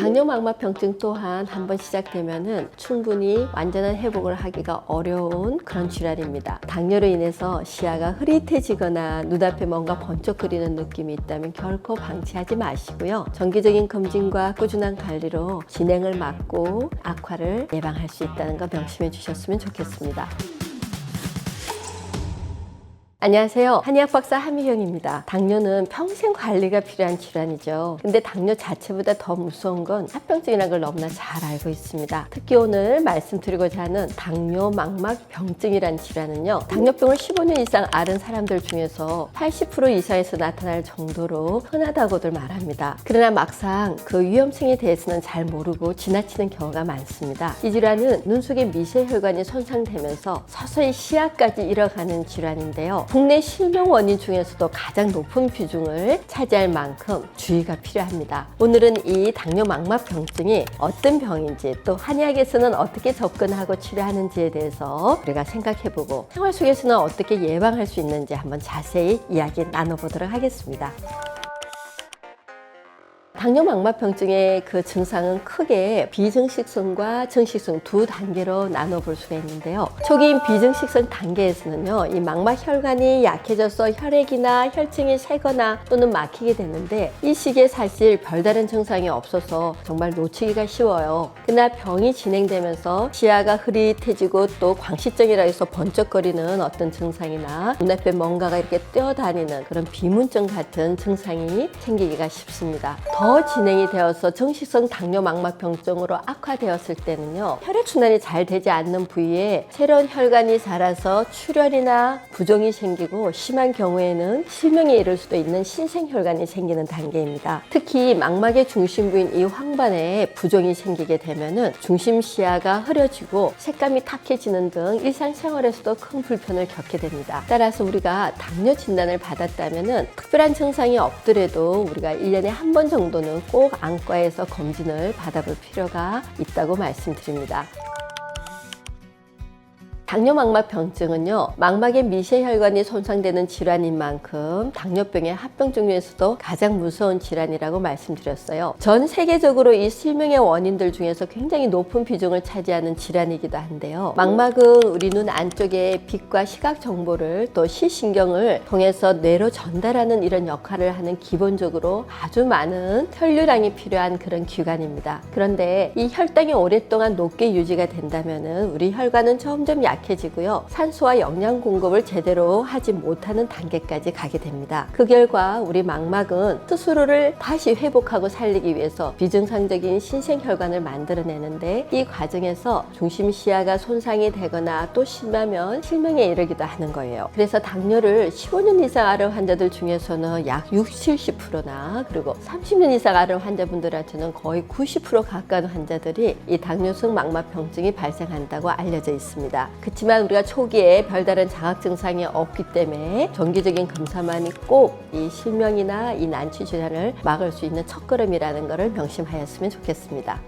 당뇨망막병증 또한 한번 시작되면은 충분히 완전한 회복을 하기가 어려운 그런 질환입니다. 당뇨로 인해서 시야가 흐릿해지거나 눈앞에 뭔가 번쩍거리는 느낌이 있다면 결코 방치하지 마시고요. 정기적인 검진과 꾸준한 관리로 진행을 막고 악화를 예방할 수 있다는 거 명심해 주셨으면 좋겠습니다. 안녕하세요. 한의학 박사 한미경입니다. 당뇨는 평생 관리가 필요한 질환이죠. 근데 당뇨 자체보다 더 무서운 건 합병증이라는 걸 너무나 잘 알고 있습니다. 특히 오늘 말씀드리고자 하는 당뇨망막병증이라는 질환은요, 당뇨병을 15년 이상 앓은 사람들 중에서 80% 이상에서 나타날 정도로 흔하다고들 말합니다. 그러나 막상 그 위험성에 대해서는 잘 모르고 지나치는 경우가 많습니다. 이 질환은 눈 속의 미세혈관이 손상되면서 서서히 시야까지 잃어가는 질환인데요. 국내 실명 원인 중에서도 가장 높은 비중을 차지할 만큼 주의가 필요합니다. 오늘은 이 당뇨망막병증이 어떤 병인지, 또 한의학에서는 어떻게 접근하고 치료하는지에 대해서 우리가 생각해보고 생활 속에서는 어떻게 예방할 수 있는지 한번 자세히 이야기 나눠보도록 하겠습니다. 당뇨망막병증의 그 증상은 크게 비증식성과 증식성 두 단계로 나눠볼 수가 있는데요. 초기인 비증식성 단계에서는요, 이 망막혈관이 약해져서 혈액이나 혈증이 새거나 또는 막히게 되는데, 이 시기에 사실 별다른 증상이 없어서 정말 놓치기가 쉬워요. 그러나 병이 진행되면서 시야가 흐릿해지고 또 광시증이라 해서 번쩍거리는 어떤 증상이나 눈앞에 뭔가가 이렇게 뛰어다니는 그런 비문증 같은 증상이 생기기가 쉽습니다. 더 진행이 되어서 정식성 당뇨망막병증으로 악화되었을 때는요, 혈액순환이 잘 되지 않는 부위에 새로운 혈관이 자라서 출혈이나 부종이 생기고 심한 경우에는 실명에 이를 수도 있는 신생혈관이 생기는 단계입니다. 특히 망막의 중심부인 이 황반에 부종이 생기게 되면은 중심 시야가 흐려지고 색감이 탁해지는 등 일상생활에서도 큰 불편을 겪게 됩니다. 따라서 우리가 당뇨 진단을 받았다면은 특별한 증상이 없더라도 우리가 1년에 한 번 정도 는 꼭 안과에서 검진을 받아볼 필요가 있다고 말씀드립니다. 당뇨망막병증은요, 망막의 미세혈관이 손상되는 질환인 만큼 당뇨병의 합병 중에서도 가장 무서운 질환이라고 말씀드렸어요. 전 세계적으로 이 실명의 원인들 중에서 굉장히 높은 비중을 차지하는 질환이기도 한데요. 망막은 우리 눈 안쪽에 빛과 시각 정보를 또 시신경을 통해서 뇌로 전달하는 이런 역할을 하는 기본적으로 아주 많은 혈류량이 필요한 그런 기관입니다. 그런데 이 혈당이 오랫동안 높게 유지가 된다면은 우리 혈관은 점점 약해지고요, 산소와 영양 공급을 제대로 하지 못하는 단계까지 가게 됩니다. 그 결과 우리 망막은 스스로를 다시 회복하고 살리기 위해서 비정상적인 신생혈관을 만들어내는데, 이 과정에서 중심 시야가 손상이 되거나 또 심하면 실명에 이르기도 하는 거예요. 그래서 당뇨를 15년 이상 앓은 환자들 중에서는 약 60, 70%나 그리고 30년 이상 앓은 환자분들한테는 거의 90% 가까운 환자들이 이 당뇨성 망막병증이 발생한다고 알려져 있습니다. 그렇지만 우리가 초기에 별다른 자각 증상이 없기 때문에 정기적인 검사만이 꼭 이 실명이나 이 난치 질환을 막을 수 있는 첫걸음이라는 것을 명심하였으면 좋겠습니다.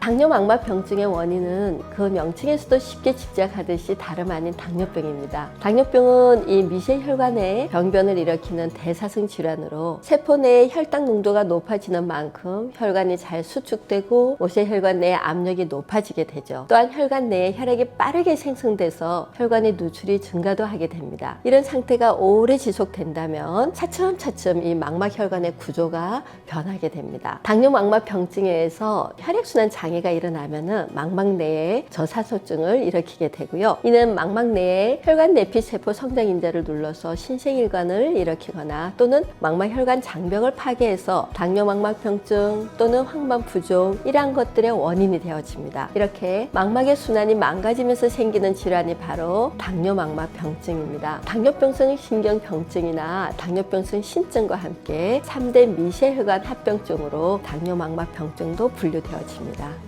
당뇨망막병증의 원인은 그 명칭에서도 쉽게 짐작하듯이 다름 아닌 당뇨병입니다. 당뇨병은 이 미세혈관에 병변을 일으키는 대사성 질환으로 세포 내의 혈당 농도가 높아지는 만큼 혈관이 잘 수축되고 모세혈관 내의 압력이 높아지게 되죠. 또한 혈관 내에 혈액이 빠르게 생성돼서 혈관의 누출이 증가도 하게 됩니다. 이런 상태가 오래 지속된다면 차츰차츰 이 망막혈관의 구조가 변하게 됩니다. 당뇨망막병증에 의해서 혈액순환 장애가 일어나면은 망막 내에 저산소증을 일으키게 되고요. 이는 망막 내에 혈관 내피세포 성장 인자를 눌러서 신생혈관을 일으키거나 또는 망막혈관 장벽을 파괴해서 당뇨망막병증 또는 황반 부종, 이러한 것들의 원인이 되어집니다. 이렇게 망막의 순환이 망가지면서 생기는 질환이 바로 당뇨망막병증입니다. 당뇨병성 신경병증이나 당뇨병성 신증과 함께 3대 미세혈관 합병증으로 당뇨망막병증도 분류되어집니다.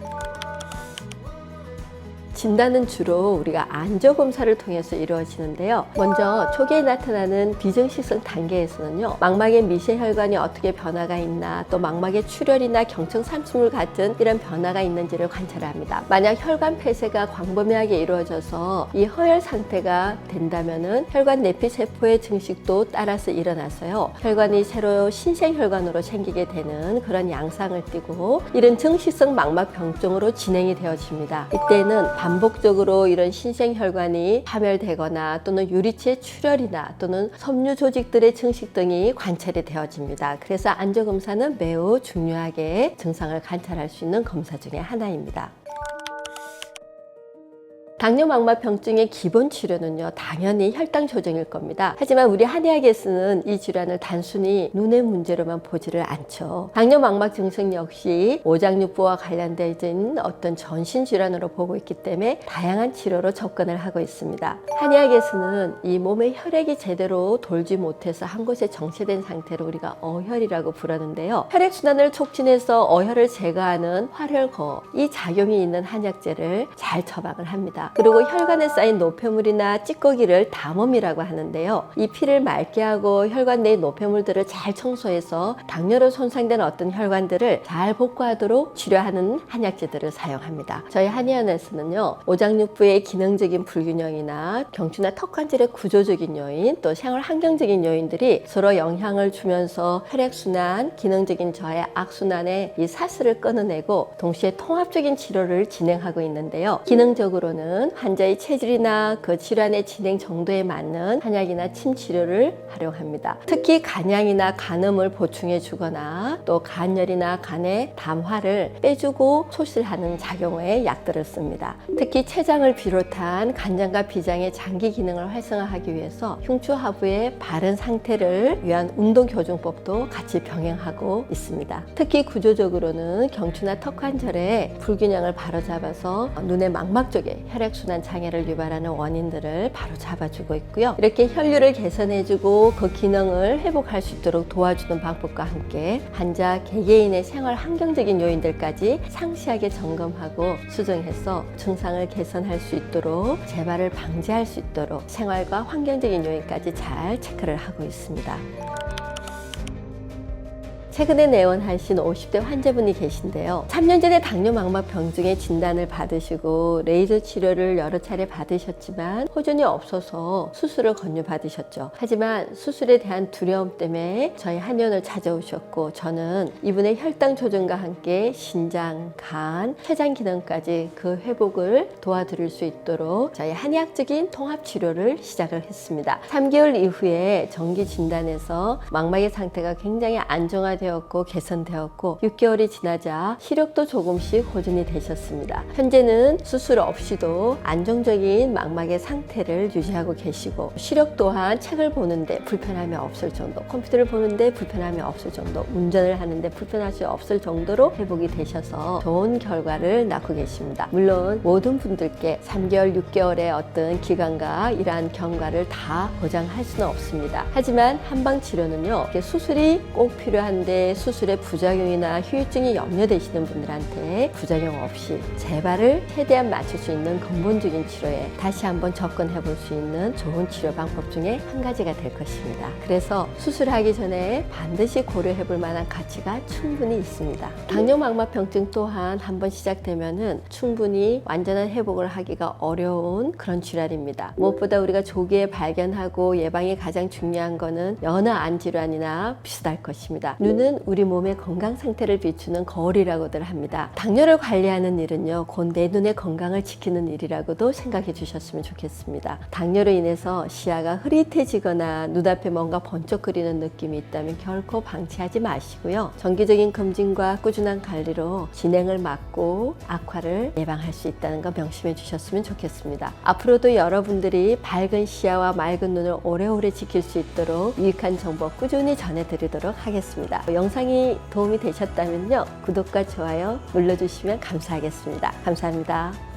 진단은 주로 우리가 안저검사를 통해서 이루어지는데요. 먼저 초기에 나타나는 비정식성 단계에서는요, 망막의 미세혈관이 어떻게 변화가 있나, 또 망막의 출혈이나 경청 삼수물 같은 이런 변화가 있는지를 관찰합니다. 만약 혈관 폐쇄가 광범위하게 이루어져서 이 허혈 상태가 된다면은 혈관 내피 세포의 증식도 따라서 일어나서요, 혈관이 새로 신생혈관으로 생기게 되는 그런 양상을 띠고, 이런 정식성 망막 병증으로 진행이 되어집니다. 이때는 반복적으로 이런 신생혈관이 파멸되거나 또는 유리체 출혈이나 또는 섬유 조직들의 증식 등이 관찰이 되어집니다. 그래서 안저검사는 매우 중요하게 증상을 관찰할 수 있는 검사 중에 하나입니다. 당뇨망막병증의 기본 치료는요, 당연히 혈당 조정일 겁니다. 하지만 우리 한의학에서는 이 질환을 단순히 눈의 문제로만 보지를 않죠. 당뇨망막 증상 역시 오장육부와 관련된 어떤 전신 질환으로 보고 있기 때문에 다양한 치료로 접근을 하고 있습니다. 한의학에서는 이 몸의 혈액이 제대로 돌지 못해서 한 곳에 정체된 상태를 우리가 어혈이라고 부르는데요. 혈액순환을 촉진해서 어혈을 제거하는 활혈거, 이 작용이 있는 한약재를 잘 처방을 합니다. 그리고 혈관에 쌓인 노폐물이나 찌꺼기를 담음이라고 하는데요. 이 피를 맑게 하고 혈관 내 노폐물들을 잘 청소해서 당뇨로 손상된 어떤 혈관들을 잘 복구하도록 치료하는 한약재들을 사용합니다. 저희 한의원에서는요, 오장육부의 기능적인 불균형이나 경추나 턱관절의 구조적인 요인, 또 생활 환경적인 요인들이 서로 영향을 주면서 혈액순환, 기능적인 저하의 악순환의 이 사슬을 끊어내고 동시에 통합적인 치료를 진행하고 있는데요. 기능적으로는 환자의 체질이나 그 질환의 진행 정도에 맞는 한약이나 침 치료를 활용합니다. 특히 간양이나 간음을 보충해 주거나 또 간열이나 간의 담화를 빼주고 소실하는 작용의 약들을 씁니다. 특히 췌장을 비롯한 간장과 비장의 장기 기능을 활성화하기 위해서 흉추 하부의 바른 상태를 위한 운동 교정법도 같이 병행하고 있습니다. 특히 구조적으로는 경추나 턱관절의 불균형을 바로잡아서 눈의 망막 쪽에 혈액순환 장애를 유발하는 원인들을 바로 잡아주고 있고요. 이렇게 혈류를 개선해주고 그 기능을 회복할 수 있도록 도와주는 방법과 함께 환자 개개인의 생활 환경적인 요인들까지 상세하게 점검하고 수정해서 증상을 개선할 수 있도록 재발을 방지할 수 있도록 생활과 환경적인 요인까지 잘 체크를 하고 있습니다. 최근에 내원하신 50대 환자분이 계신데요. 3년 전에 당뇨망막병증의 진단을 받으시고 레이저 치료를 여러 차례 받으셨지만 호전이 없어서 수술을 권유받으셨죠. 하지만 수술에 대한 두려움 때문에 저희 한의원을 찾아오셨고, 저는 이분의 혈당 조정과 함께 신장, 간, 췌장 기능까지 그 회복을 도와드릴 수 있도록 저희 한의학적인 통합 치료를 시작을 했습니다. 3개월 이후에 정기 진단에서 망막의 상태가 굉장히 안정화되었고 개선되었고, 6개월이 지나자 시력도 조금씩 호전이 되셨습니다. 현재는 수술 없이도 안정적인 망막의 상태를 유지하고 계시고, 시력 또한 책을 보는데 불편함이 없을 정도, 컴퓨터를 보는데 불편함이 없을 정도, 운전을 하는데 불편할 수 없을 정도로 회복이 되셔서 좋은 결과를 낳고 계십니다. 물론 모든 분들께 3개월, 6개월의 어떤 기간과 이러한 경과를 다 보장할 수는 없습니다. 하지만 한방치료는요, 수술이 꼭 필요한데 수술의 부작용이나 후유증이 염려되시는 분들한테 부작용 없이 재발을 최대한 맞출 수 있는 근본적인 치료에 다시 한번 접근해 볼 수 있는 좋은 치료 방법 중에 한 가지가 될 것입니다. 그래서 수술하기 전에 반드시 고려해 볼 만한 가치가 충분히 있습니다. 당뇨망막병증 또한 한번 시작되면은 충분히 완전한 회복을 하기가 어려운 그런 질환입니다. 무엇보다 우리가 조기에 발견하고 예방이 가장 중요한 거는 여느 안 질환이나 비슷할 것입니다. 눈은 우리 몸의 건강 상태를 비추는 거울이라고들 합니다. 당뇨를 관리하는 일은요, 곧 내 눈의 건강을 지키는 일이라고도 생각해 주셨으면 좋겠습니다. 당뇨로 인해서 시야가 흐릿해지거나 눈앞에 뭔가 번쩍거리는 느낌이 있다면 결코 방치하지 마시고요. 정기적인 검진과 꾸준한 관리로 진행을 막고 악화를 예방할 수 있다는 거 명심해 주셨으면 좋겠습니다. 앞으로도 여러분들이 밝은 시야와 맑은 눈을 오래오래 지킬 수 있도록 유익한 정보 꾸준히 전해드리도록 하겠습니다. 영상이 도움이 되셨다면요, 구독과 좋아요 눌러주시면 감사하겠습니다. 감사합니다.